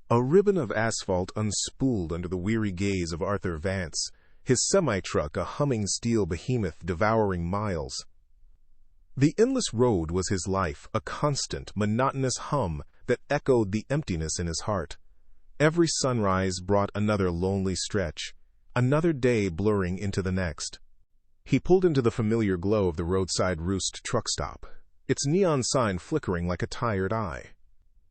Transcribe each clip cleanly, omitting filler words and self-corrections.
A ribbon of asphalt unspooled under the weary gaze of Arthur Vance, his semi-truck a humming steel behemoth devouring miles. The endless road was his life, a constant, monotonous hum that echoed the emptiness in his heart. Every sunrise brought another lonely stretch, another day blurring into the next. He pulled into the familiar glow of the roadside Roost truck stop, its neon sign flickering like a tired eye.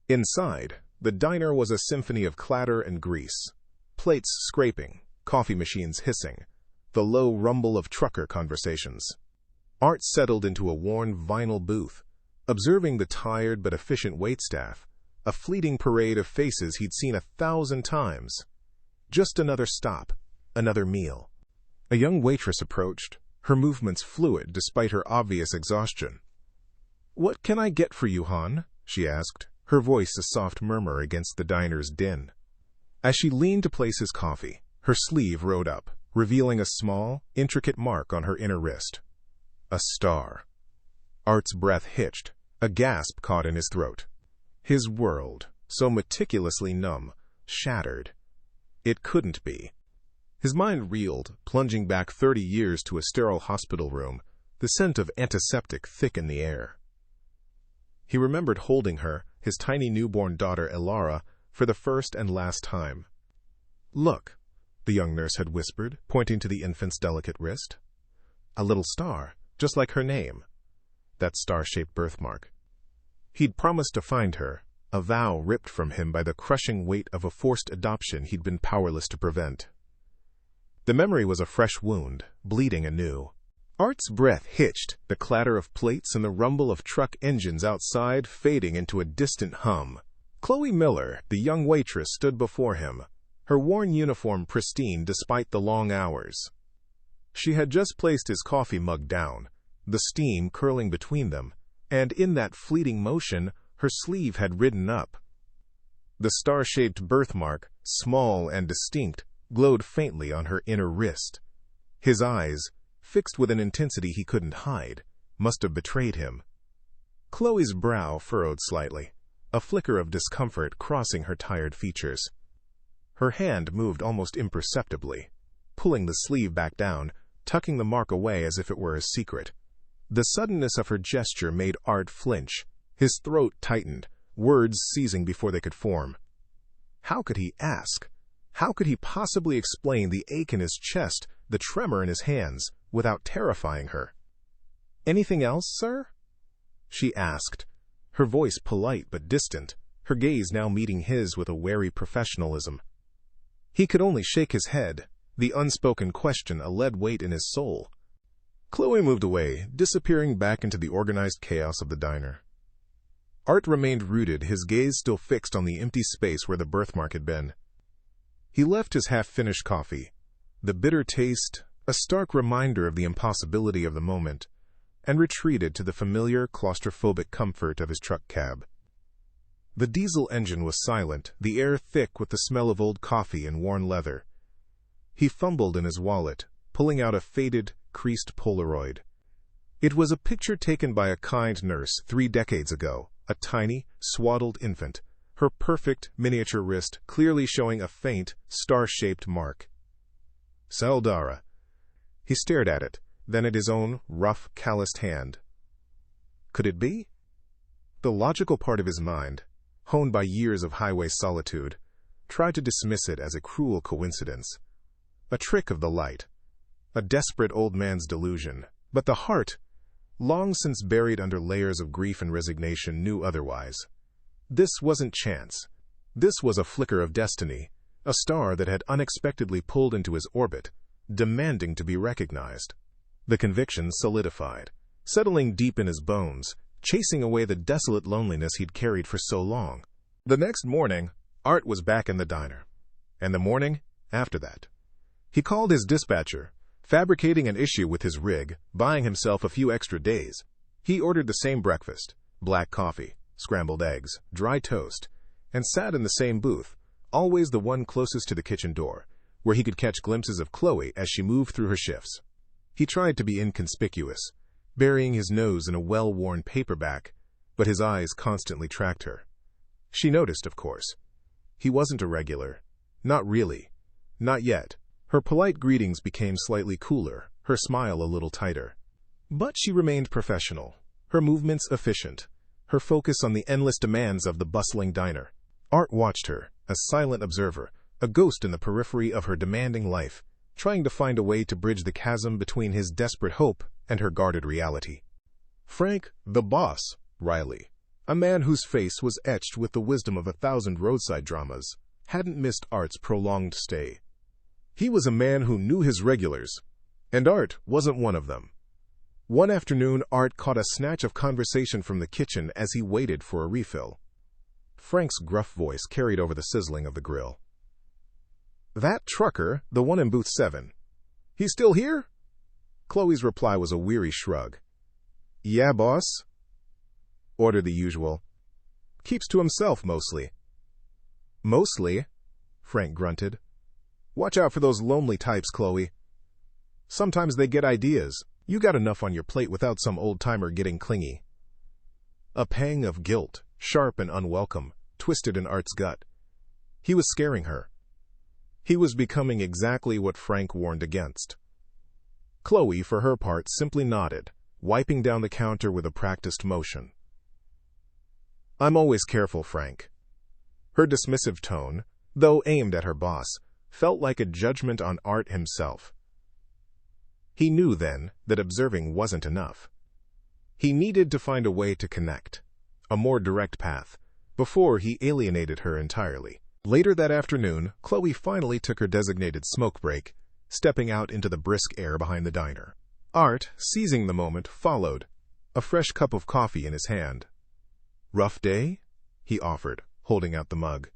Inside, the diner was a symphony of clatter and grease, plates scraping, coffee machines hissing, the low rumble of trucker conversations. Art settled into a worn vinyl booth, observing the tired but efficient waitstaff, a fleeting parade of faces he'd seen 1,000 times. Just another stop, another meal. A young waitress approached, her movements fluid despite her obvious exhaustion. "What can I get for you, hon?" she asked, her voice a soft murmur against the diner's din. As she leaned to place his coffee, her sleeve rode up, revealing a small, intricate mark on her inner wrist. A star. Art's breath hitched, a gasp caught in his throat. His world, so meticulously numb, shattered. It couldn't be. His mind reeled, plunging back 30 years to a sterile hospital room, the scent of antiseptic thick in the air. He remembered holding her, his tiny newborn daughter Elara, for the first and last time. "Look," the young nurse had whispered, pointing to the infant's delicate wrist. A little star, just like her name. That star-shaped birthmark. He'd promised to find her, a vow ripped from him by the crushing weight of a forced adoption he'd been powerless to prevent. The memory was a fresh wound, bleeding anew. Art's breath hitched, the clatter of plates and the rumble of truck engines outside fading into a distant hum. Chloe Miller, the young waitress, stood before him, her worn uniform pristine despite the long hours. She had just placed his coffee mug down, the steam curling between them, and in that fleeting motion, her sleeve had ridden up. The star-shaped birthmark, small and distinct, glowed faintly on her inner wrist. His eyes, fixed with an intensity he couldn't hide, must have betrayed him. Chloe's brow furrowed slightly, a flicker of discomfort crossing her tired features. Her hand moved almost imperceptibly, pulling the sleeve back down, tucking the mark away as if it were a secret. The suddenness of her gesture made Art flinch. His throat tightened, words seizing before they could form. How could he ask? How could he possibly explain the ache in his chest, the tremor in his hands, without terrifying her? "Anything else, sir?" she asked, her voice polite but distant, her gaze now meeting his with a wary professionalism. He could only shake his head, the unspoken question a lead weight in his soul. Chloe moved away, disappearing back into the organized chaos of the diner. Art remained rooted, his gaze still fixed on the empty space where the birthmark had been. He left his half-finished coffee, the bitter taste a stark reminder of the impossibility of the moment, and retreated to the familiar claustrophobic comfort of his truck cab. The diesel engine was silent, the air thick with the smell of old coffee and worn leather. He fumbled in his wallet, pulling out a faded, creased Polaroid. It was a picture taken by a kind nurse 3 decades ago, a tiny, swaddled infant, her perfect miniature wrist clearly showing a faint, star-shaped mark. Saldara. He stared at it, then at his own rough, calloused hand. Could it be? The logical part of his mind, honed by years of highway solitude, tried to dismiss it as a cruel coincidence, a trick of the light, a desperate old man's delusion. But the heart, long since buried under layers of grief and resignation, knew otherwise. This wasn't chance. This was a flicker of destiny, a star that had unexpectedly pulled into his orbit, demanding to be recognized. The conviction solidified, settling deep in his bones, chasing away the desolate loneliness he'd carried for so long. The next morning, Art was back in the diner. And the morning after that. He called his dispatcher, fabricating an issue with his rig, buying himself a few extra days. He ordered the same breakfast, black coffee, scrambled eggs, dry toast, and sat in the same booth, always the one closest to the kitchen door, where he could catch glimpses of Chloe as she moved through her shifts. He tried to be inconspicuous, burying his nose in a well-worn paperback, but his eyes constantly tracked her. She noticed, of course. He wasn't a regular. Not really. Not yet. Her polite greetings became slightly cooler, her smile a little tighter. But she remained professional, her movements efficient, her focus on the endless demands of the bustling diner. Art watched her, a silent observer, a ghost in the periphery of her demanding life, trying to find a way to bridge the chasm between his desperate hope and her guarded reality. Frank, the boss, Riley, a man whose face was etched with the wisdom of 1,000 roadside dramas, hadn't missed Art's prolonged stay. He was a man who knew his regulars, and Art wasn't one of them. One afternoon, Art caught a snatch of conversation from the kitchen as he waited for a refill. Frank's gruff voice carried over the sizzling of the grill. "That trucker, the one in booth 7. He's still here?" Chloe's reply was a weary shrug. "Yeah, boss." Order the usual. "Keeps to himself, mostly." "Mostly?" Frank grunted. "Watch out for those lonely types, Chloe. Sometimes they get ideas. You got enough on your plate without some old-timer getting clingy." A pang of guilt, sharp and unwelcome, twisted in Art's gut. He was scaring her. He was becoming exactly what Frank warned against. Chloe, for her part, simply nodded, wiping down the counter with a practiced motion. "I'm always careful, Frank." Her dismissive tone, though aimed at her boss, felt like a judgment on Art himself. He knew then that observing wasn't enough. He needed to find a way to connect, a more direct path, before he alienated her entirely. Later that afternoon, Chloe finally took her designated smoke break, stepping out into the brisk air behind the diner. Art, seizing the moment, followed, a fresh cup of coffee in his hand. "Rough day?" he offered, holding out the mug.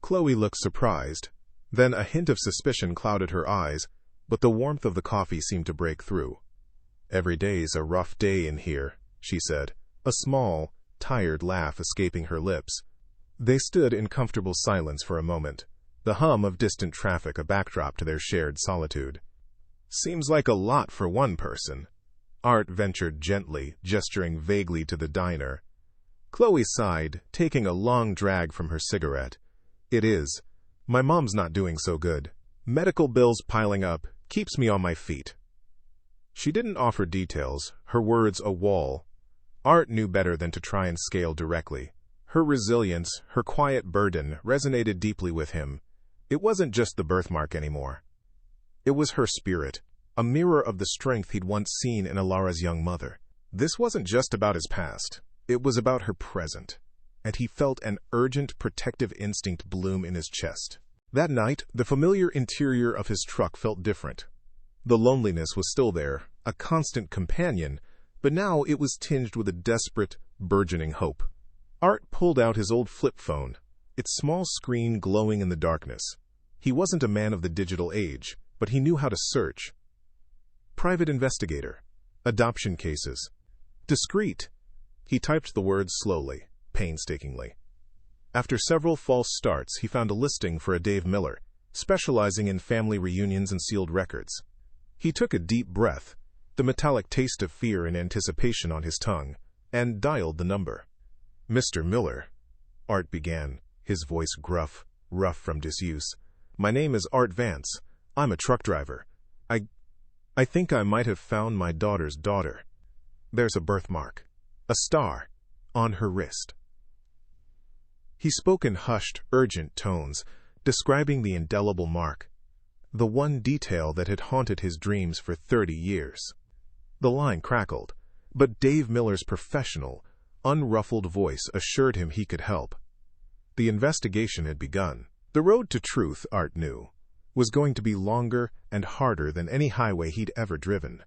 Chloe looked surprised. Then a hint of suspicion clouded her eyes, but the warmth of the coffee seemed to break through. "Every day's a rough day in here," she said, a small, tired laugh escaping her lips. They stood in comfortable silence for a moment, the hum of distant traffic a backdrop to their shared solitude. "Seems like a lot for one person," Art ventured gently, gesturing vaguely to the diner. Chloe sighed, taking a long drag from her cigarette. "It is. My mom's not doing so good. Medical bills piling up, keeps me on my feet." She didn't offer details, her words a wall. Art knew better than to try and scale directly. Her resilience, her quiet burden, resonated deeply with him. It wasn't just the birthmark anymore. It was her spirit, a mirror of the strength he'd once seen in Alara's young mother. This wasn't just about his past. It was about her present, and he felt an urgent protective instinct bloom in his chest. That night, the familiar interior of his truck felt different. The loneliness was still there, a constant companion, but now it was tinged with a desperate, burgeoning hope. Art pulled out his old flip phone, its small screen glowing in the darkness. He wasn't a man of the digital age, but he knew how to search. Private investigator. Adoption cases. Discreet. He typed the words slowly, painstakingly. After several false starts, he found a listing for a Dave Miller, specializing in family reunions and sealed records. He took a deep breath, the metallic taste of fear and anticipation on his tongue, and dialed the number. "Mr. Miller," Art began, his voice gruff, rough from disuse. "My name is Art Vance. I'm a truck driver. I think I might have found my daughter's daughter. There's a birthmark, a star, on her wrist." He spoke in hushed, urgent tones, describing the indelible mark, the one detail that had haunted his dreams for 30 years. The line crackled, but Dave Miller's professional, unruffled voice assured him he could help. The investigation had begun. The road to truth, Art knew, was going to be longer and harder than any highway he'd ever driven.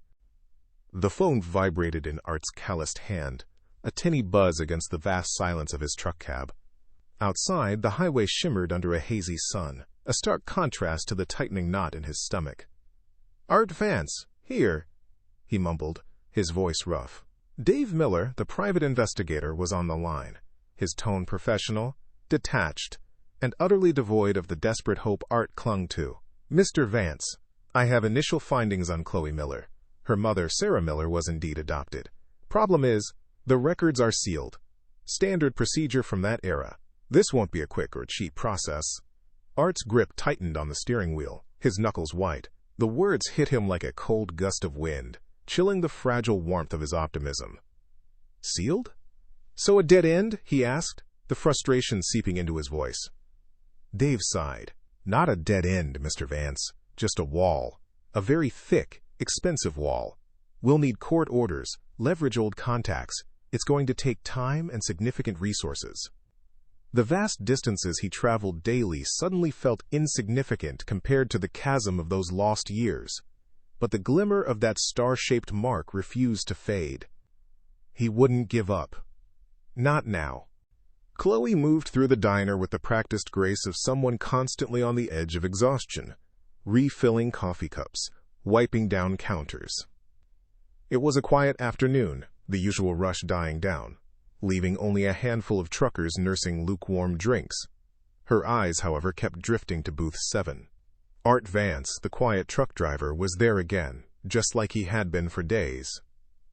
The phone vibrated in Art's calloused hand, a tinny buzz against the vast silence of his truck cab. Outside, the highway shimmered under a hazy sun, a stark contrast to the tightening knot in his stomach. "Art Vance, here," he mumbled, his voice rough. Dave Miller, the private investigator, was on the line, his tone professional, detached, and utterly devoid of the desperate hope Art clung to. "Mr. Vance, I have initial findings on Chloe Miller. Her mother, Sarah Miller, was indeed adopted. Problem is, the records are sealed. Standard procedure from that era. This won't be a quick or cheap process. Art's grip tightened on the steering wheel, his knuckles white. The words hit him like a cold gust of wind, chilling the fragile warmth of his optimism. Sealed? So a dead end? He asked, the frustration seeping into his voice. Dave sighed. Not a dead end, Mr. Vance. Just a wall. A very thick, expensive wall. We'll need court orders, leverage old contacts. It's going to take time and significant resources. The vast distances he traveled daily suddenly felt insignificant compared to the chasm of those lost years. But the glimmer of that star-shaped mark refused to fade. He wouldn't give up. Not now. Chloe moved through the diner with the practiced grace of someone constantly on the edge of exhaustion, refilling coffee cups, wiping down counters. It was a quiet afternoon, the usual rush dying down, leaving only a handful of truckers nursing lukewarm drinks. Her eyes, however, kept drifting to booth 7. Art Vance, the quiet truck driver, was there again, just like he had been for days.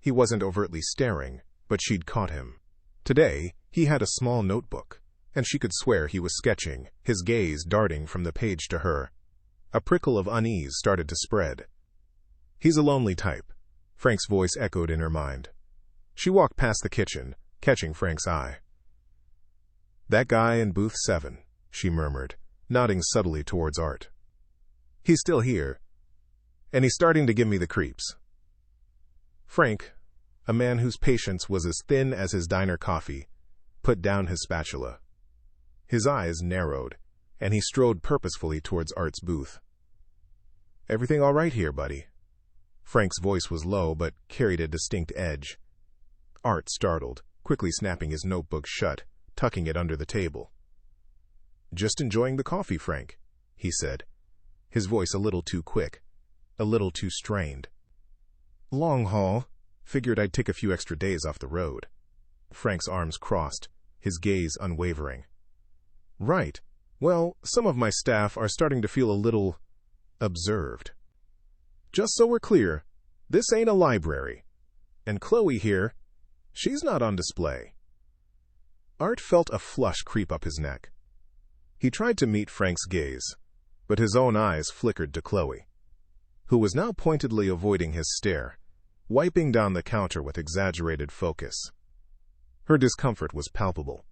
He wasn't overtly staring, but she'd caught him. Today, he had a small notebook, and she could swear he was sketching, his gaze darting from the page to her. A prickle of unease started to spread. He's a lonely type, Frank's voice echoed in her mind. She walked past the kitchen, catching Frank's eye. That guy in booth 7, she murmured, nodding subtly towards Art. He's still here, and he's starting to give me the creeps. Frank, a man whose patience was as thin as his diner coffee, put down his spatula. His eyes narrowed, and he strode purposefully towards Art's booth. Everything all right here, buddy? Frank's voice was low but carried a distinct edge. Art startled, quickly snapping his notebook shut, tucking it under the table. Just enjoying the coffee, Frank, he said, his voice a little too quick, a little too strained. Long haul. Figured I'd take a few extra days off the road. Frank's arms crossed, his gaze unwavering. Right. Well, some of my staff are starting to feel a little observed. Just so we're clear, this ain't a library. And Chloe here, she's not on display. Art felt a flush creep up his neck. He tried to meet Frank's gaze, but his own eyes flickered to Chloe, who was now pointedly avoiding his stare, wiping down the counter with exaggerated focus. Her discomfort was palpable.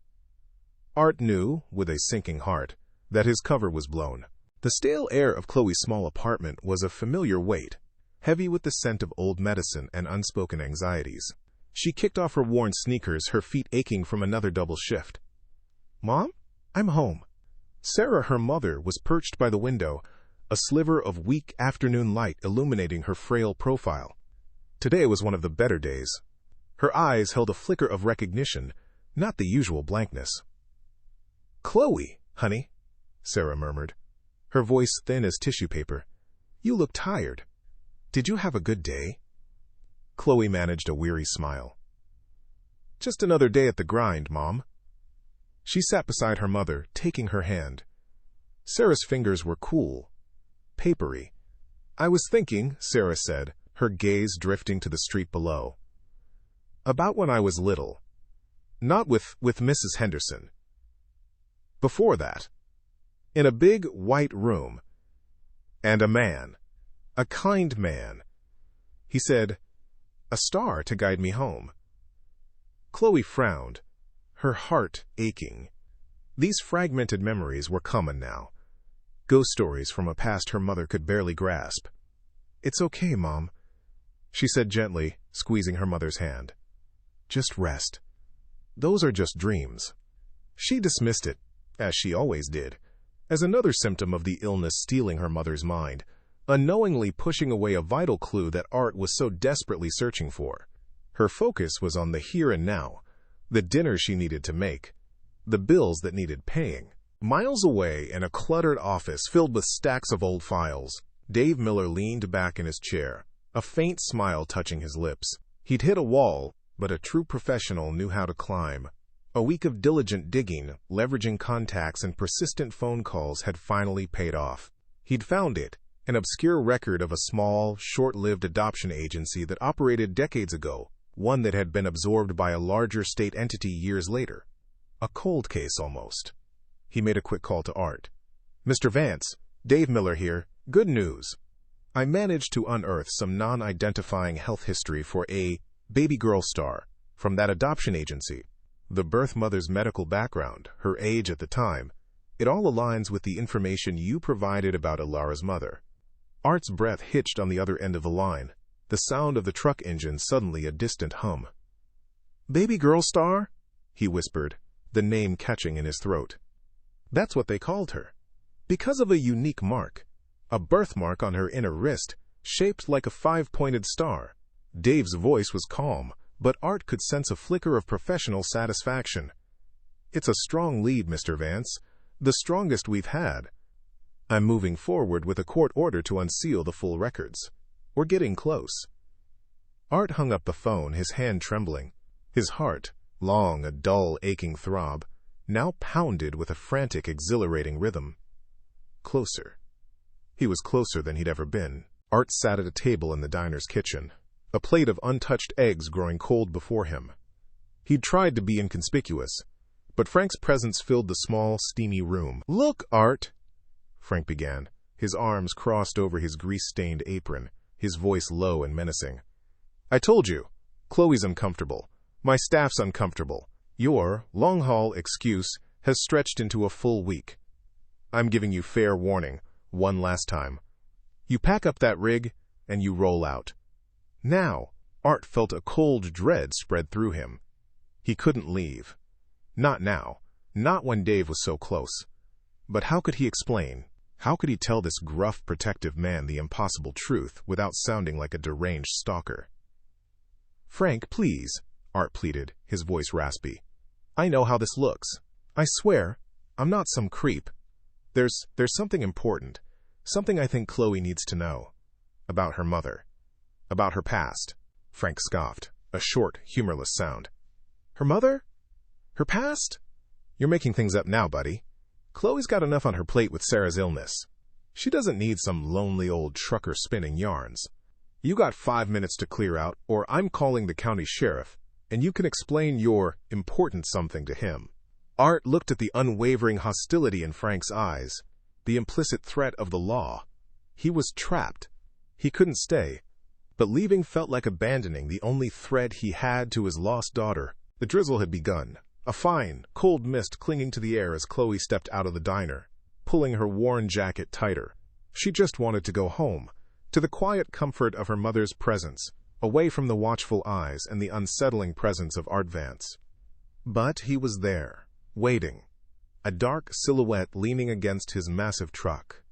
Art knew, with a sinking heart, that his cover was blown. The stale air of Chloe's small apartment was a familiar weight, heavy with the scent of old medicine and unspoken anxieties. She kicked off her worn sneakers, her feet aching from another double shift. Mom? I'm home. Sarah, her mother, was perched by the window, a sliver of weak afternoon light illuminating her frail profile. Today was one of the better days. Her eyes held a flicker of recognition, not the usual blankness. Chloe, honey, Sarah murmured, her voice thin as tissue paper. You look tired. Did you have a good day? Chloe managed a weary smile. Just another day at the grind, Mom. She sat beside her mother, taking her hand. Sarah's fingers were cool, papery. I was thinking, Sarah said, her gaze drifting to the street below. About when I was little. Not with Mrs. Henderson. Before that. In a big white room. And a man. A kind man. He said, a star to guide me home. Chloe frowned, her heart aching. These fragmented memories were common now. Ghost stories from a past her mother could barely grasp. It's okay, Mom, she said gently, squeezing her mother's hand. Just rest. Those are just dreams. She dismissed it, as she always did, as another symptom of the illness stealing her mother's mind, unknowingly pushing away a vital clue that Art was so desperately searching for. Her focus was on the here and now, the dinner she needed to make, the bills that needed paying. Miles away, in a cluttered office filled with stacks of old files, Dave Miller leaned back in his chair, a faint smile touching his lips. He'd hit a wall, but a true professional knew how to climb. A week of diligent digging, leveraging contacts and persistent phone calls had finally paid off. He'd found it, an obscure record of a small, short-lived adoption agency that operated decades ago, one that had been absorbed by a larger state entity years later. A cold case almost. He made a quick call to Art. "Mr. Vance, Dave Miller here. Good news. I managed to unearth some non-identifying health history for a baby girl star from that adoption agency. The birth mother's medical background, her age at the time, it all aligns with the information you provided about Ilara's mother." Art's breath hitched on the other end of the line, the sound of the truck engine suddenly a distant hum. "Baby girl star?" he whispered, the name catching in his throat. "That's what they called her. Because of a unique mark, a birthmark on her inner wrist, shaped like a 5-pointed star." Dave's voice was calm, but Art could sense a flicker of professional satisfaction. "It's a strong lead, Mr. Vance. The strongest we've had. I'm moving forward with a court order to unseal the full records. We're getting close." Art hung up the phone, his hand trembling. His heart, long a dull, aching throb, now pounded with a frantic, exhilarating rhythm. Closer. He was closer than he'd ever been. Art sat at a table in the diner's kitchen, a plate of untouched eggs growing cold before him. He'd tried to be inconspicuous, but Frank's presence filled the small, steamy room. "Look, Art," Frank began, his arms crossed over his grease-stained apron, his voice low and menacing. "I told you, Chloe's uncomfortable. My staff's uncomfortable. Your long-haul excuse has stretched into a full week. I'm giving you fair warning, one last time. You pack up that rig, and you roll out." Now, Art felt a cold dread spread through him. He couldn't leave. Not now. Not when Dave was so close. But how could he explain? How could he tell this gruff, protective man the impossible truth without sounding like a deranged stalker? "Frank, please," Art pleaded, his voice raspy. "I know how this looks. I swear, I'm not some creep. There's something important, something I think Chloe needs to know. About her mother. About her past." Frank scoffed, a short, humorless sound. "Her mother? Her past? You're making things up now, buddy. Chloe's got enough on her plate with Sarah's illness. She doesn't need some lonely old trucker spinning yarns. You got 5 minutes to clear out, or I'm calling the county sheriff, and you can explain your important something to him." Art looked at the unwavering hostility in Frank's eyes, the implicit threat of the law. He was trapped. He couldn't stay, but leaving felt like abandoning the only thread he had to his lost daughter. The drizzle had begun, a fine, cold mist clinging to the air as Chloe stepped out of the diner, pulling her worn jacket tighter. She just wanted to go home, to the quiet comfort of her mother's presence, away from the watchful eyes and the unsettling presence of Art Vance. But he was there, waiting, a dark silhouette leaning against his massive truck.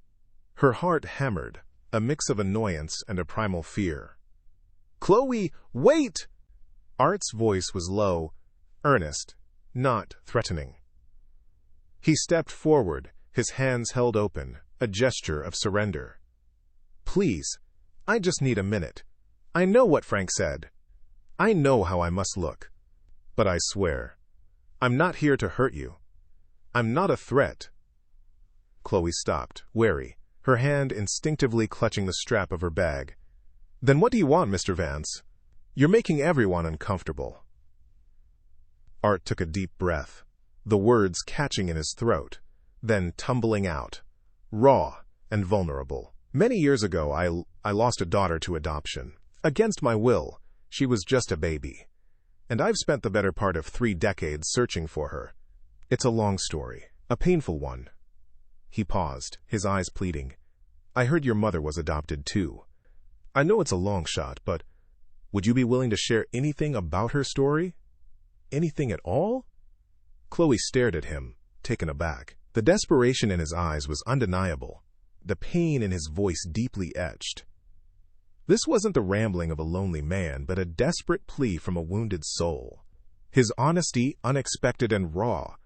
Her heart hammered, a mix of annoyance and a primal fear. "Chloe, wait!" Art's voice was low, earnest, not threatening. He stepped forward, his hands held open, a gesture of surrender. "Please, I just need a minute. I know what Frank said. I know how I must look. But I swear, I'm not here to hurt you. I'm not a threat." Chloe stopped, wary, her hand instinctively clutching the strap of her bag. "Then what do you want, Mr. Vance? You're making everyone uncomfortable." Art took a deep breath, the words catching in his throat, then tumbling out, raw and vulnerable. "Many years ago, I lost a daughter to adoption. Against my will, she was just a baby. And I've spent the better part of 3 decades searching for her. It's a long story, a painful one." He paused, his eyes pleading. "I heard your mother was adopted too. I know it's a long shot, but would you be willing to share anything about her story? Anything at all?" Chloe stared at him, taken aback. The desperation in his eyes was undeniable, the pain in his voice deeply etched. This wasn't the rambling of a lonely man, but a desperate plea from a wounded soul. His honesty, unexpected and raw,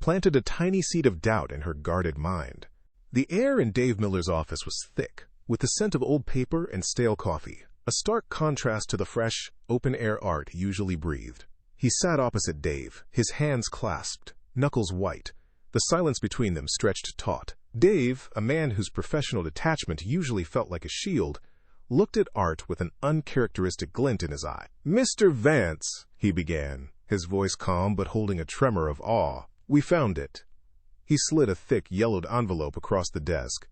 planted a tiny seed of doubt in her guarded mind. The air in Dave Miller's office was thick, with the scent of old paper and stale coffee, a stark contrast to the fresh, open-air Art usually breathed. He sat opposite Dave, his hands clasped, knuckles white, the silence between them stretched taut. Dave, a man whose professional detachment usually felt like a shield, looked at Art with an uncharacteristic glint in his eye. "Mr. Vance," he began, his voice calm but holding a tremor of awe. "We found it." He slid a thick, yellowed envelope across the desk.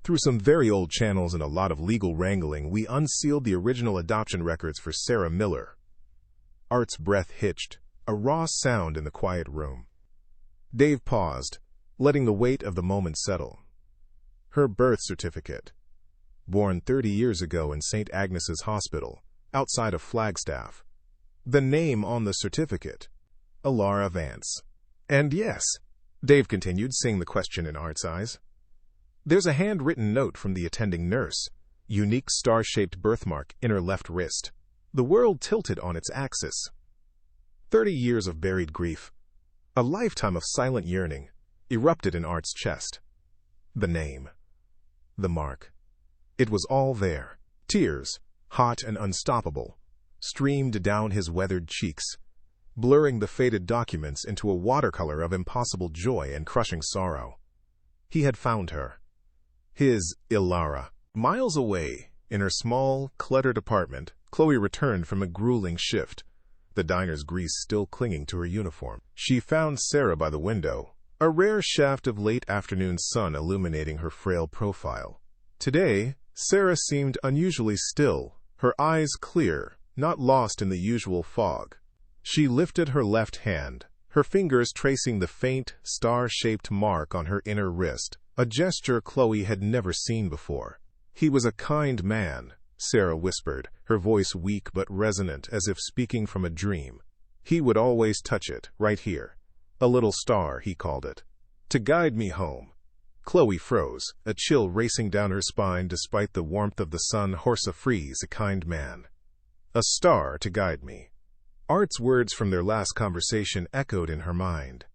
"Through some very old channels and a lot of legal wrangling, we unsealed the original adoption records for Sarah Miller." Art's breath hitched, a raw sound in the quiet room. Dave paused, letting the weight of the moment settle. Her birth certificate. Born 30 years ago in St. Agnes's Hospital, outside of Flagstaff. The name on the certificate, Alara Vance. "And yes," Dave continued, seeing the question in Art's eyes, "there's a handwritten note from the attending nurse. Unique star-shaped birthmark in her left wrist. The world tilted on its axis. 30 years of buried grief. A lifetime of silent yearning erupted in Art's chest. The name. The mark. It was all there. Tears, hot and unstoppable, streamed down his weathered cheeks, blurring the faded documents into a watercolor of impossible joy and crushing sorrow. He had found her. His Alara. Miles away, in her small, cluttered apartment, Chloe returned from a grueling shift, the diner's grease still clinging to her uniform. She found Sarah by the window, a rare shaft of late afternoon sun illuminating her frail profile. Today, Sarah seemed unusually still, her eyes clear, not lost in the usual fog. She lifted her left hand, her fingers tracing the faint, star-shaped mark on her inner wrist, a gesture Chloe had never seen before. "He was a kind man," Sarah whispered, her voice weak but resonant as if speaking from a dream. "He would always touch it, right here. A little star, he called it. To guide me home." Chloe froze, a chill racing down her spine despite the warmth of the sun. "Horsefries, a kind man. A star to guide me." Art's words from their last conversation echoed in her mind.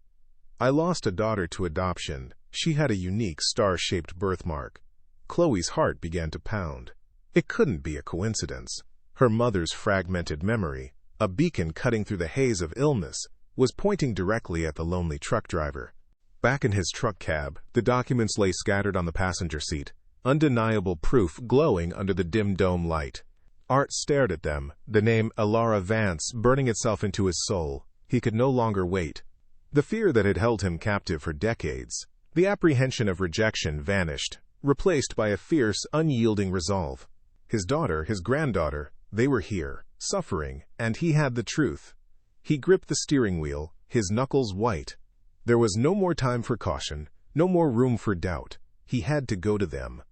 "I lost a daughter to adoption. She had a unique star-shaped birthmark." Chloe's heart began to pound. It couldn't be a coincidence. Her mother's fragmented memory, a beacon cutting through the haze of illness, was pointing directly at the lonely truck driver. Back in his truck cab, the documents lay scattered on the passenger seat, undeniable proof glowing under the dim dome light. Art stared at them, the name Alara Vance burning itself into his soul. He could no longer wait. The fear that had held him captive for decades, the apprehension of rejection vanished, replaced by a fierce, unyielding resolve. His daughter, his granddaughter, they were here, suffering, and he had the truth. He gripped the steering wheel, his knuckles white. There was no more time for caution, no more room for doubt. He had to go to them.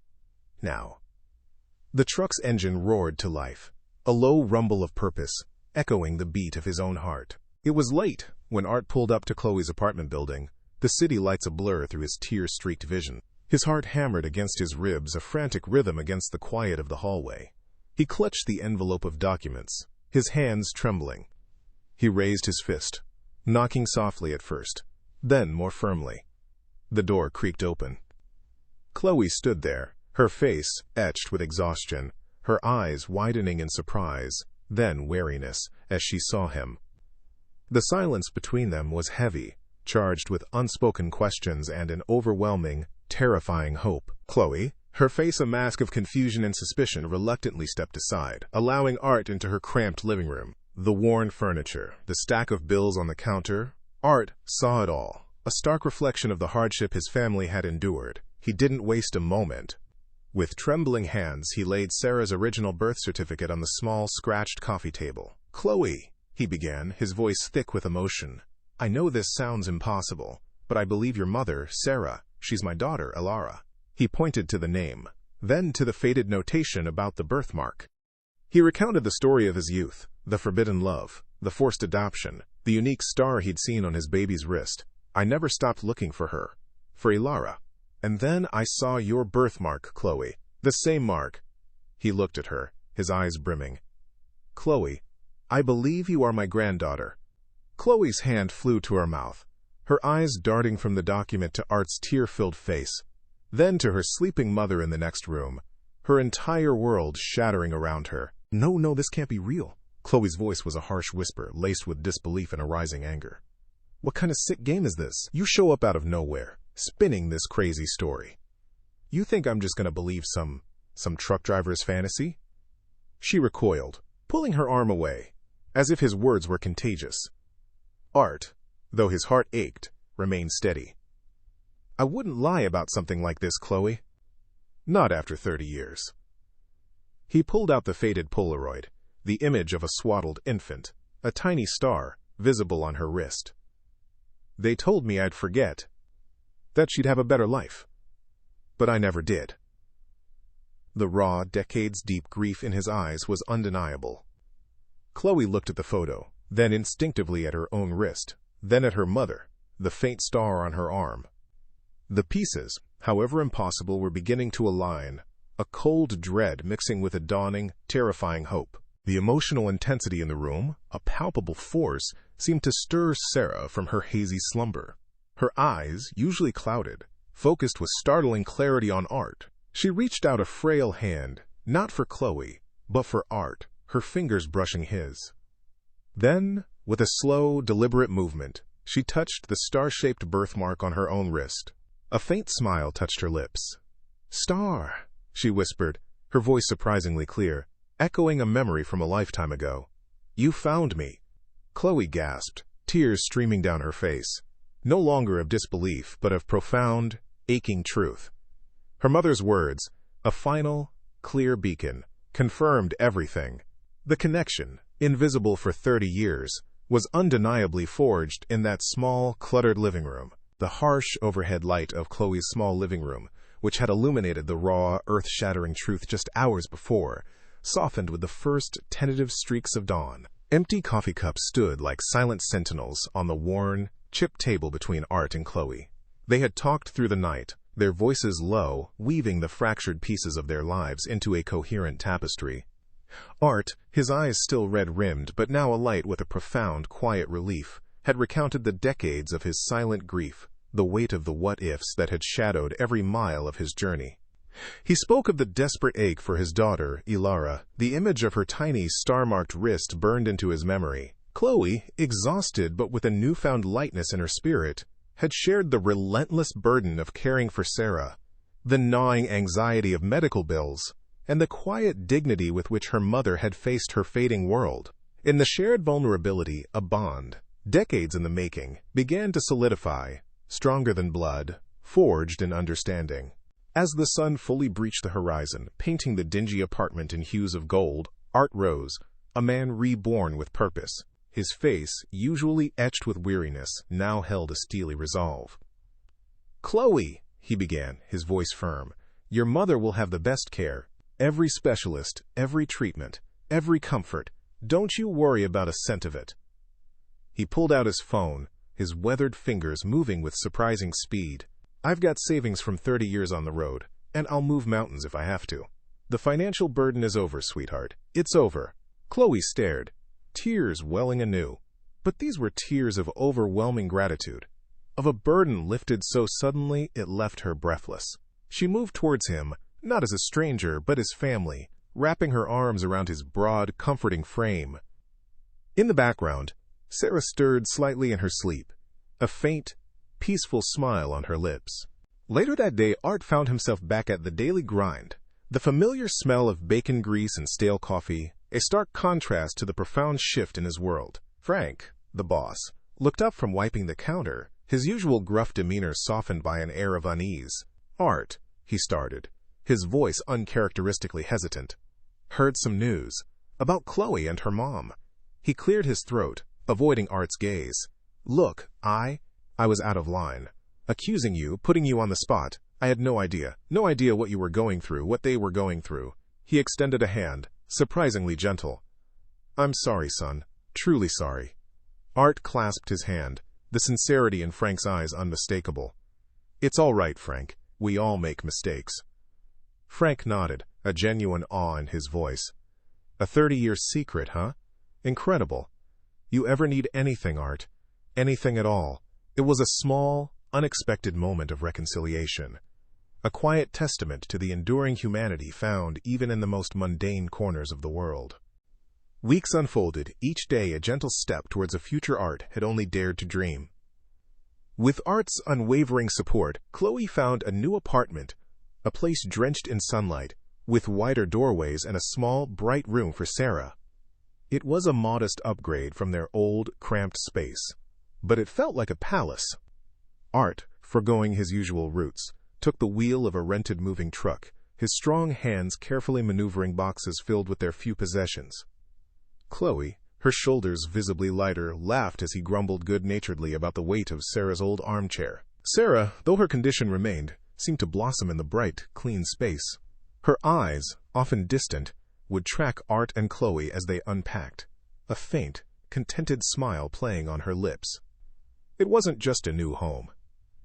Now. The truck's engine roared to life, a low rumble of purpose, echoing the beat of his own heart. It was late when Art pulled up to Chloe's apartment building, the city lights a blur through his tear-streaked vision. His heart hammered against his ribs, a frantic rhythm against the quiet of the hallway. He clutched the envelope of documents, his hands trembling. He raised his fist, knocking softly at first, then more firmly. The door creaked open. Chloe stood there, her face etched with exhaustion, her eyes widening in surprise, then wariness, as she saw him. The silence between them was heavy, charged with unspoken questions and an overwhelming, terrifying hope. Chloe, her face a mask of confusion and suspicion, reluctantly stepped aside, allowing Art into her cramped living room. The worn furniture, the stack of bills on the counter. Art saw it all, a stark reflection of the hardship his family had endured. He didn't waste a moment. With trembling hands, he laid Sarah's original birth certificate on the small, scratched coffee table. "Chloe," he began, his voice thick with emotion. "I know this sounds impossible, but I believe your mother, Sarah, she's my daughter, Alara." He pointed to the name, then to the faded notation about the birthmark. He recounted the story of his youth, the forbidden love, the forced adoption, the unique star he'd seen on his baby's wrist. "I never stopped looking for her, for Alara. And then I saw your birthmark, Chloe, the same mark." He looked at her, his eyes brimming. "Chloe, I believe you are my granddaughter." Chloe's hand flew to her mouth, her eyes darting from the document to Art's tear-filled face, then to her sleeping mother in the next room, her entire world shattering around her. No, this can't be real." Chloe's voice was a harsh whisper, laced with disbelief and a rising anger. "What kind of sick game is this? You show up out of nowhere, spinning this crazy story. You think I'm just going to believe some truck driver's fantasy?" She recoiled, pulling her arm away, as if his words were contagious. Art, though his heart ached, remained steady. "I wouldn't lie about something like this, Chloe. Not after 30 years. He pulled out the faded Polaroid, the image of a swaddled infant, a tiny star, visible on her wrist. "They told me I'd forget, that she'd have a better life. But I never did." The raw, decades-deep grief in his eyes was undeniable. Chloe looked at the photo, then instinctively at her own wrist, then at her mother, the faint star on her arm. The pieces, however impossible, were beginning to align, a cold dread mixing with a dawning, terrifying hope. The emotional intensity in the room, a palpable force, seemed to stir Sarah from her hazy slumber. Her eyes, usually clouded, focused with startling clarity on Art. She reached out a frail hand, not for Chloe, but for Art, her fingers brushing his. Then, with a slow, deliberate movement, she touched the star-shaped birthmark on her own wrist. A faint smile touched her lips. "Star," she whispered, her voice surprisingly clear, echoing a memory from a lifetime ago. "You found me." Chloe gasped, tears streaming down her face, no longer of disbelief, but of profound, aching truth. Her mother's words, a final, clear beacon, confirmed everything. The connection, invisible for 30 years, was undeniably forged in that small, cluttered living room. The harsh overhead light of Chloe's small living room, which had illuminated the raw, earth-shattering truth just hours before, softened with the first tentative streaks of dawn. Empty coffee cups stood like silent sentinels on the worn, chipped table between Art and Chloe. They had talked through the night, their voices low, weaving the fractured pieces of their lives into a coherent tapestry. Art, his eyes still red-rimmed but now alight with a profound, quiet relief, had recounted the decades of his silent grief, the weight of the what-ifs that had shadowed every mile of his journey. He spoke of the desperate ache for his daughter, Ilara. The image of her tiny, star-marked wrist burned into his memory. Chloe, exhausted but with a newfound lightness in her spirit, had shared the relentless burden of caring for Sarah, the gnawing anxiety of medical bills, and the quiet dignity with which her mother had faced her fading world. In the shared vulnerability, a bond, decades in the making, began to solidify, stronger than blood, forged in understanding. As the sun fully breached the horizon, painting the dingy apartment in hues of gold, Art rose, a man reborn with purpose. His face, usually etched with weariness, now held a steely resolve. "Chloe," he began, his voice firm, "your mother will have the best care. Every specialist, every treatment, every comfort. Don't you worry about a cent of it." He pulled out his phone, his weathered fingers moving with surprising speed. "I've got savings from 30 years on the road, and I'll move mountains if I have to. The financial burden is over, sweetheart. It's over." Chloe stared, tears welling anew. But these were tears of overwhelming gratitude, of a burden lifted so suddenly it left her breathless. She moved towards him, not as a stranger, but as family, wrapping her arms around his broad, comforting frame. In the background, Sarah stirred slightly in her sleep, a faint, peaceful smile on her lips. Later that day, Art found himself back at the daily grind. The familiar smell of bacon grease and stale coffee, a stark contrast to the profound shift in his world. Frank, the boss, looked up from wiping the counter, his usual gruff demeanor softened by an air of unease. "Art," he started, his voice uncharacteristically hesitant. "Heard some news about Chloe and her mom." He cleared his throat, avoiding Art's gaze. "Look, I was out of line. Accusing you, putting you on the spot. I had no idea what you were going through, what they were going through." He extended a hand, surprisingly gentle. "I'm sorry, son. Truly sorry." Art clasped his hand, the sincerity in Frank's eyes unmistakable. "It's all right, Frank. We all make mistakes." Frank nodded, a genuine awe in his voice. "A 30-year secret, huh? Incredible. You ever need anything, Art? Anything at all?" It was a small, unexpected moment of reconciliation, a quiet testament to the enduring humanity found even in the most mundane corners of the world. Weeks unfolded, each day a gentle step towards a future Art had only dared to dream. With Art's unwavering support, Chloe found a new apartment, a place drenched in sunlight, with wider doorways and a small, bright room for Sarah. It was a modest upgrade from their old, cramped space, but it felt like a palace. Art, forgoing his usual routes, took the wheel of a rented moving truck, his strong hands carefully maneuvering boxes filled with their few possessions. Chloe, her shoulders visibly lighter, laughed as he grumbled good-naturedly about the weight of Sarah's old armchair. Sarah, though her condition remained, seemed to blossom in the bright, clean space. Her eyes, often distant, would track Art and Chloe as they unpacked, a faint, contented smile playing on her lips. It wasn't just a new home.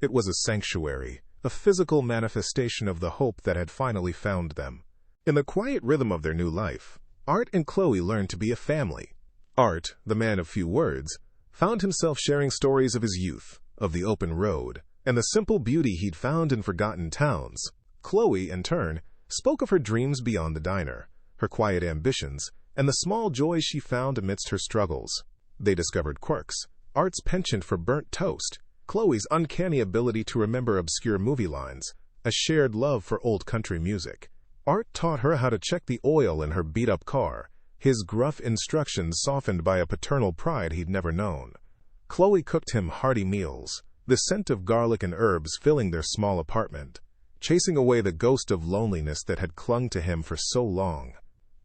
It was a sanctuary, a physical manifestation of the hope that had finally found them. In the quiet rhythm of their new life, Art and Chloe learned to be a family. Art, the man of few words, found himself sharing stories of his youth, of the open road, and the simple beauty he'd found in forgotten towns. Chloe, in turn, spoke of her dreams beyond the diner, her quiet ambitions, and the small joys she found amidst her struggles. They discovered quirks, Art's penchant for burnt toast, Chloe's uncanny ability to remember obscure movie lines, a shared love for old country music. Art taught her how to check the oil in her beat-up car, his gruff instructions softened by a paternal pride he'd never known. Chloe cooked him hearty meals, the scent of garlic and herbs filling their small apartment, chasing away the ghost of loneliness that had clung to him for so long.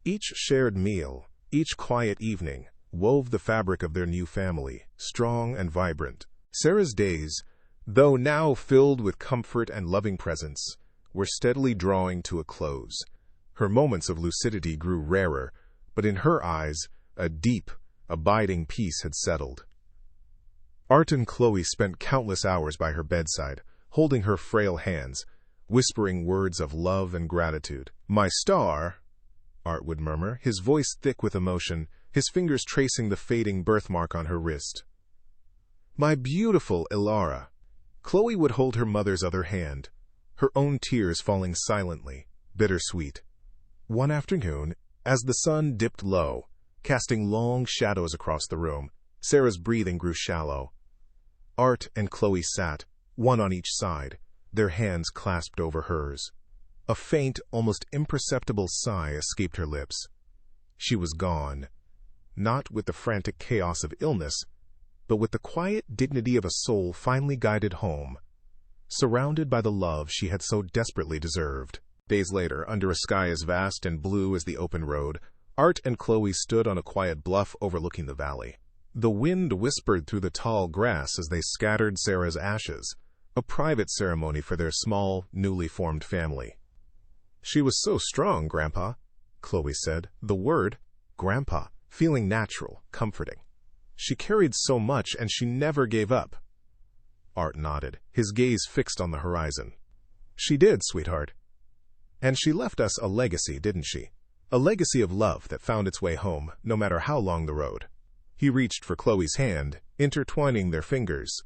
Each shared meal, each quiet evening, wove the fabric of their new family, strong and vibrant. Sarah's days, though now filled with comfort and loving presence, were steadily drawing to a close. Her moments of lucidity grew rarer, but in her eyes, a deep, abiding peace had settled. Art and Chloe spent countless hours by her bedside, holding her frail hands, whispering words of love and gratitude. "My star," Art would murmur, his voice thick with emotion, his fingers tracing the fading birthmark on her wrist. "My beautiful Ilara." Chloe would hold her mother's other hand, her own tears falling silently, bittersweet. One afternoon, as the sun dipped low, casting long shadows across the room, Sarah's breathing grew shallow. Art and Chloe sat, one on each side, their hands clasped over hers. A faint, almost imperceptible sigh escaped her lips. She was gone, not with the frantic chaos of illness, but with the quiet dignity of a soul finally guided home, surrounded by the love she had so desperately deserved. Days later, under a sky as vast and blue as the open road, Art and Chloe stood on a quiet bluff overlooking the valley. The wind whispered through the tall grass as they scattered Sarah's ashes, a private ceremony for their small, newly formed family. "She was so strong, Grandpa," Chloe said, the word, Grandpa, feeling natural, comforting. "She carried so much, and she never gave up." Art nodded, his gaze fixed on the horizon. "She did, sweetheart. And she left us a legacy, didn't she? A legacy of love that found its way home, no matter how long the road." He reached for Chloe's hand, intertwining their fingers.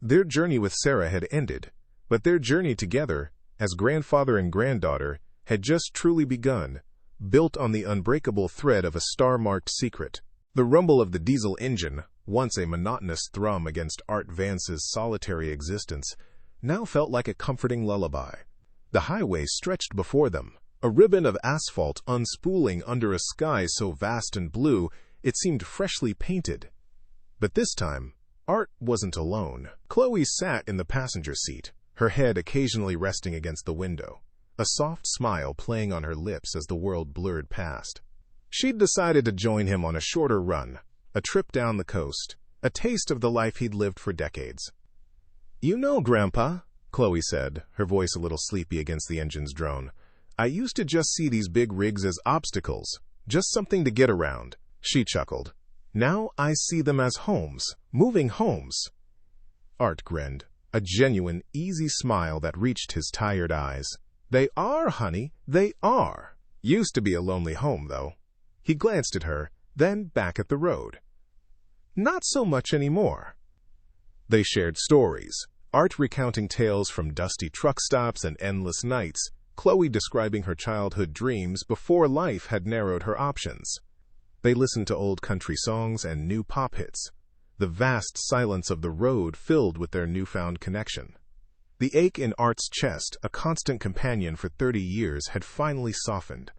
Their journey with Sarah had ended, but their journey together, as grandfather and granddaughter, had just truly begun, built on the unbreakable thread of a star-marked secret. The rumble of the diesel engine, once a monotonous thrum against Art Vance's solitary existence, now felt like a comforting lullaby. The highway stretched before them, a ribbon of asphalt unspooling under a sky so vast and blue it seemed freshly painted. But this time, Art wasn't alone. Chloe sat in the passenger seat, her head occasionally resting against the window, a soft smile playing on her lips as the world blurred past. She'd decided to join him on a shorter run, a trip down the coast, a taste of the life he'd lived for decades. "You know, Grandpa," Chloe said, her voice a little sleepy against the engine's drone, "I used to just see these big rigs as obstacles, just something to get around." She chuckled. "Now I see them as homes, moving homes." Art grinned, a genuine, easy smile that reached his tired eyes. "They are, honey, they are. Used to be a lonely home, though." He glanced at her, then back at the road. "Not so much anymore." They shared stories, Art recounting tales from dusty truck stops and endless nights, Chloe describing her childhood dreams before life had narrowed her options. They listened to old country songs and new pop hits, the vast silence of the road filled with their newfound connection. The ache in Art's chest, a constant companion for 30 years, had finally softened,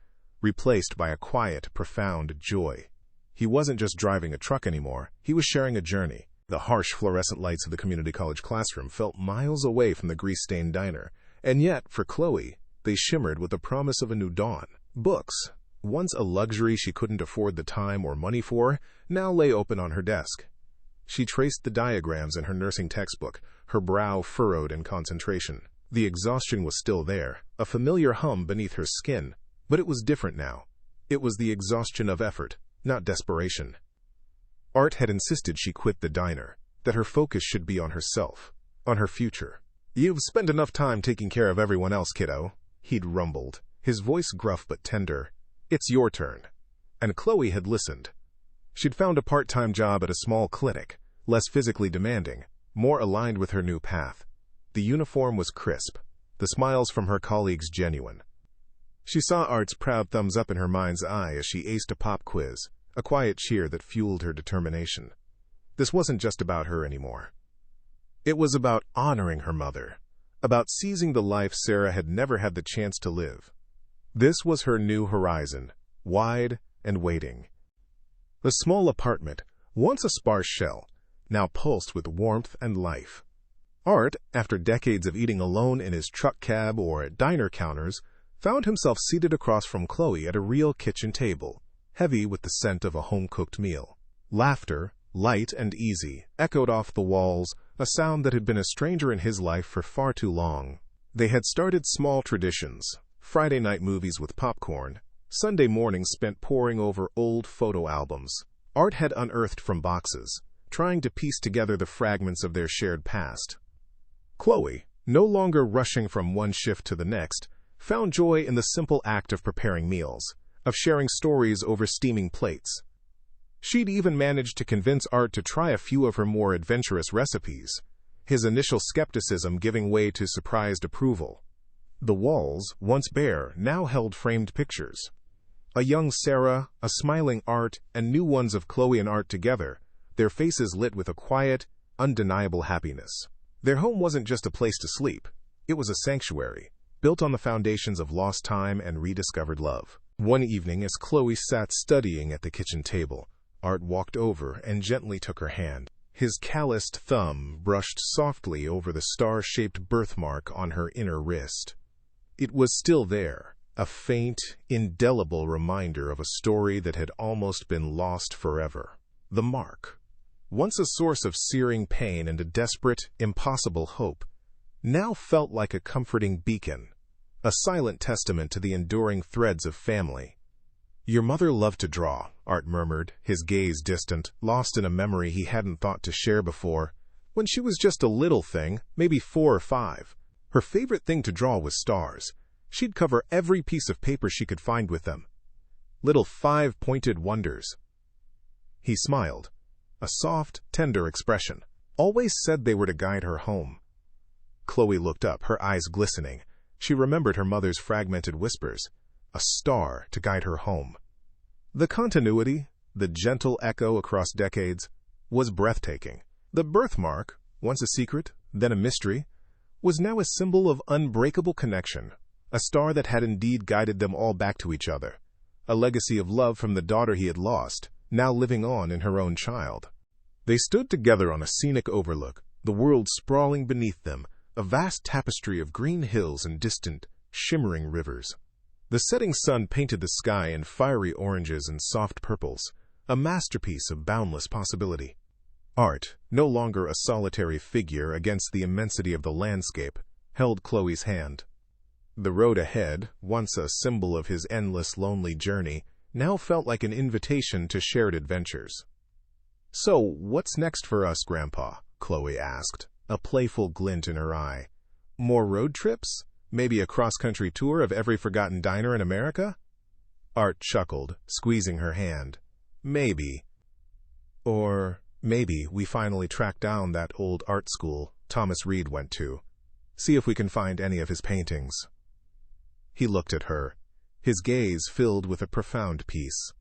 replaced by a quiet, profound joy. He wasn't just driving a truck anymore, he was sharing a journey, The harsh fluorescent lights of the community college classroom felt miles away from the grease-stained diner, and yet, for Chloe, they shimmered with the promise of a new dawn. Books, once a luxury she couldn't afford the time or money for, now lay open on her desk. She traced the diagrams in her nursing textbook, her brow furrowed in concentration. The exhaustion was still there, a familiar hum beneath her skin, but it was different now. It was the exhaustion of effort, not desperation. Art had insisted she quit the diner, that her focus should be on herself, on her future. "You've spent enough time taking care of everyone else, kiddo," he'd rumbled, his voice gruff but tender. "It's your turn." And Chloe had listened. She'd found a part-time job at a small clinic, less physically demanding, more aligned with her new path. The uniform was crisp, the smiles from her colleagues genuine. She saw Art's proud thumbs up in her mind's eye as she aced a pop quiz, a quiet cheer that fueled her determination. This wasn't just about her anymore. It was about honoring her mother, about seizing the life Sarah had never had the chance to live. This was her new horizon, wide and waiting. The small apartment, once a sparse shell, now pulsed with warmth and life. Art, after decades of eating alone in his truck cab or at diner counters, found himself seated across from Chloe at a real kitchen table, heavy with the scent of a home-cooked meal. Laughter, light and easy, echoed off the walls, a sound that had been a stranger in his life for far too long. They had started small traditions, Friday night movies with popcorn, Sunday mornings spent poring over old photo albums. Art had unearthed from boxes, trying to piece together the fragments of their shared past. Chloe, no longer rushing from one shift to the next, found joy in the simple act of preparing meals, of sharing stories over steaming plates. She'd even managed to convince Art to try a few of her more adventurous recipes, his initial skepticism giving way to surprised approval. The walls, once bare, now held framed pictures. A young Sarah, a smiling Art, and new ones of Chloe and Art together, their faces lit with a quiet, undeniable happiness. Their home wasn't just a place to sleep. It was a sanctuary, built on the foundations of lost time and rediscovered love. One evening, as Chloe sat studying at the kitchen table, Art walked over and gently took her hand. His calloused thumb brushed softly over the star-shaped birthmark on her inner wrist. It was still there, a faint, indelible reminder of a story that had almost been lost forever. The mark, once a source of searing pain and a desperate, impossible hope, now felt like a comforting beacon, a silent testament to the enduring threads of family. "Your mother loved to draw," Art murmured, his gaze distant, lost in a memory he hadn't thought to share before. "When she was just a little thing, maybe 4 or 5, her favorite thing to draw was stars. She'd cover every piece of paper she could find with them. Little 5-pointed wonders." He smiled, a soft, tender expression. "Always said they were to guide her home." Chloe looked up, her eyes glistening. She remembered her mother's fragmented whispers. A star to guide her home. The continuity, the gentle echo across decades, was breathtaking. The birthmark, once a secret, then a mystery, was now a symbol of unbreakable connection, a star that had indeed guided them all back to each other, a legacy of love from the daughter he had lost, now living on in her own child. They stood together on a scenic overlook, the world sprawling beneath them, a vast tapestry of green hills and distant, shimmering rivers. The setting sun painted the sky in fiery oranges and soft purples, a masterpiece of boundless possibility. Art, no longer a solitary figure against the immensity of the landscape, held Chloe's hand. The road ahead, once a symbol of his endless lonely journey, now felt like an invitation to shared adventures. "So, what's next for us, Grandpa?" Chloe asked, a playful glint in her eye. "More road trips? Maybe a cross-country tour of every forgotten diner in America?" Art chuckled, squeezing her hand. "Maybe. Or maybe we finally track down that old art school Thomas Reed went to. See if we can find any of his paintings." He looked at her, his gaze filled with a profound peace.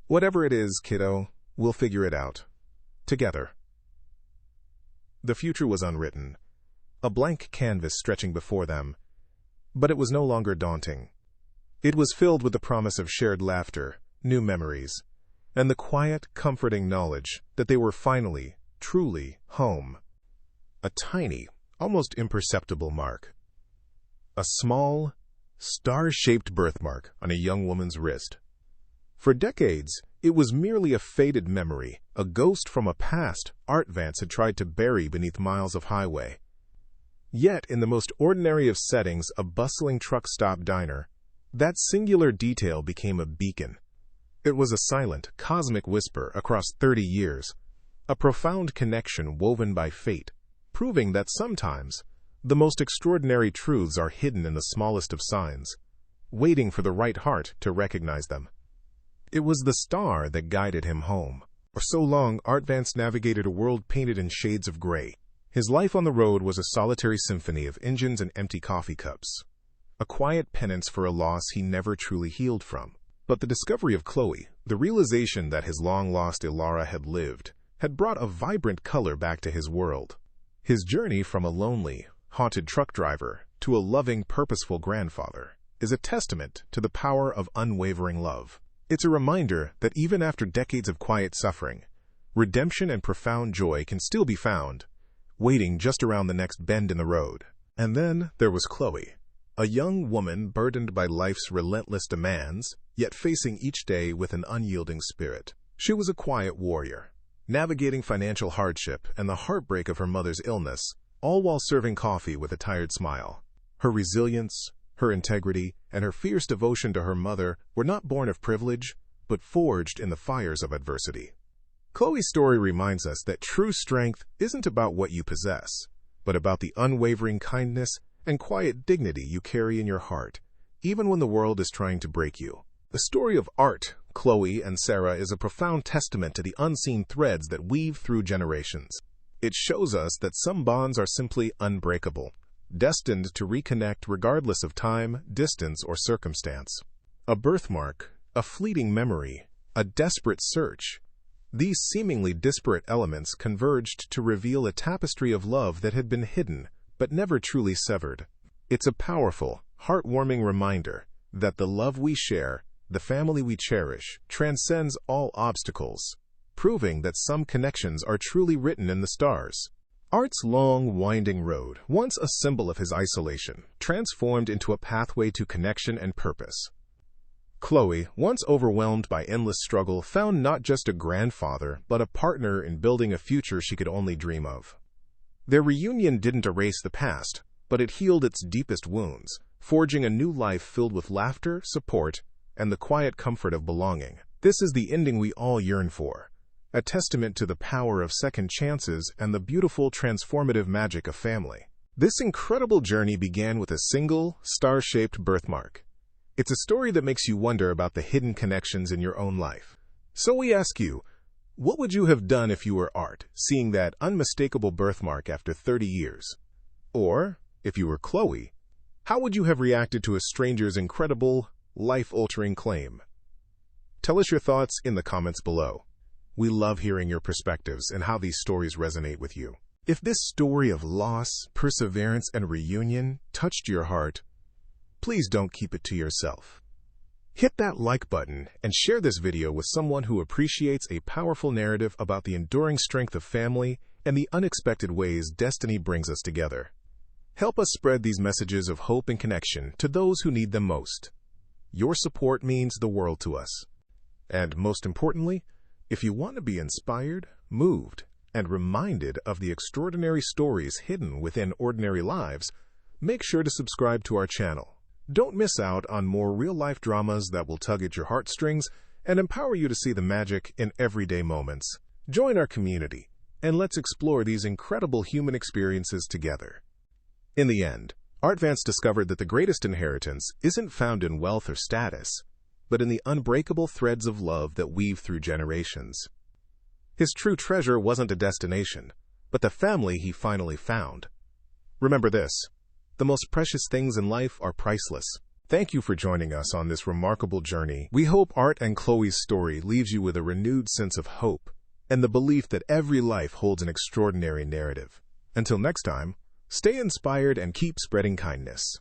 "Whatever it is, kiddo, we'll figure it out. Together." The future was unwritten, a blank canvas stretching before them, but it was no longer daunting. It was filled with the promise of shared laughter, new memories, and the quiet, comforting knowledge that they were finally, truly home. A tiny, almost imperceptible mark. A small, star-shaped birthmark on a young woman's wrist. For decades, it was merely a faded memory, a ghost from a past Art Vance had tried to bury beneath miles of highway. Yet, in the most ordinary of settings, a bustling truck-stop diner, that singular detail became a beacon. It was a silent, cosmic whisper across 30 years, a profound connection woven by fate, proving that sometimes the most extraordinary truths are hidden in the smallest of signs, waiting for the right heart to recognize them. It was the star that guided him home. For so long, Art Vance navigated a world painted in shades of gray. His life on the road was a solitary symphony of engines and empty coffee cups, a quiet penance for a loss he never truly healed from. But the discovery of Chloe, the realization that his long-lost Ilara had lived, had brought a vibrant color back to his world. His journey from a lonely, haunted truck driver to a loving, purposeful grandfather is a testament to the power of unwavering love. It's a reminder that even after decades of quiet suffering, redemption and profound joy can still be found, waiting just around the next bend in the road. And then there was Chloe, a young woman burdened by life's relentless demands, yet facing each day with an unyielding spirit. She was a quiet warrior, navigating financial hardship and the heartbreak of her mother's illness, all while serving coffee with a tired smile. Her resilience, her integrity, and her fierce devotion to her mother were not born of privilege, but forged in the fires of adversity. Chloe's story reminds us that true strength isn't about what you possess, but about the unwavering kindness and quiet dignity you carry in your heart, even when the world is trying to break you. The story of Art, Chloe, and Sarah is a profound testament to the unseen threads that weave through generations. It shows us that some bonds are simply unbreakable, destined to reconnect regardless of time, distance, or circumstance. A birthmark, a fleeting memory, a desperate search. These seemingly disparate elements converged to reveal a tapestry of love that had been hidden, but never truly severed. It's a powerful, heartwarming reminder that the love we share, the family we cherish, transcends all obstacles, proving that some connections are truly written in the stars. Art's long, winding road, once a symbol of his isolation, transformed into a pathway to connection and purpose. Chloe, once overwhelmed by endless struggle, found not just a grandfather, but a partner in building a future she could only dream of. Their reunion didn't erase the past, but it healed its deepest wounds, forging a new life filled with laughter, support, and the quiet comfort of belonging. This is the ending we all yearn for, a testament to the power of second chances and the beautiful, transformative magic of family. This incredible journey began with a single, star-shaped birthmark. It's a story that makes you wonder about the hidden connections in your own life. So we ask you, what would you have done if you were Art, seeing that unmistakable birthmark after 30 years? Or, if you were Chloe, how would you have reacted to a stranger's incredible, life-altering claim? Tell us your thoughts in the comments below. We love hearing your perspectives and how these stories resonate with you. If this story of loss, perseverance, and reunion touched your heart, please don't keep it to yourself. Hit that like button and share this video with someone who appreciates a powerful narrative about the enduring strength of family and the unexpected ways destiny brings us together. Help us spread these messages of hope and connection to those who need them most. Your support means the world to us. And most importantly, if you want to be inspired, moved, and reminded of the extraordinary stories hidden within ordinary lives, make sure to subscribe to our channel. Don't miss out on more real-life dramas that will tug at your heartstrings and empower you to see the magic in everyday moments. Join our community, and let's explore these incredible human experiences together. In the end, Art Vance discovered that the greatest inheritance isn't found in wealth or status, but in the unbreakable threads of love that weave through generations. His true treasure wasn't a destination, but the family he finally found. Remember this: the most precious things in life are priceless. Thank you for joining us on this remarkable journey. We hope Art and Chloe's story leaves you with a renewed sense of hope and the belief that every life holds an extraordinary narrative. Until next time, stay inspired and keep spreading kindness.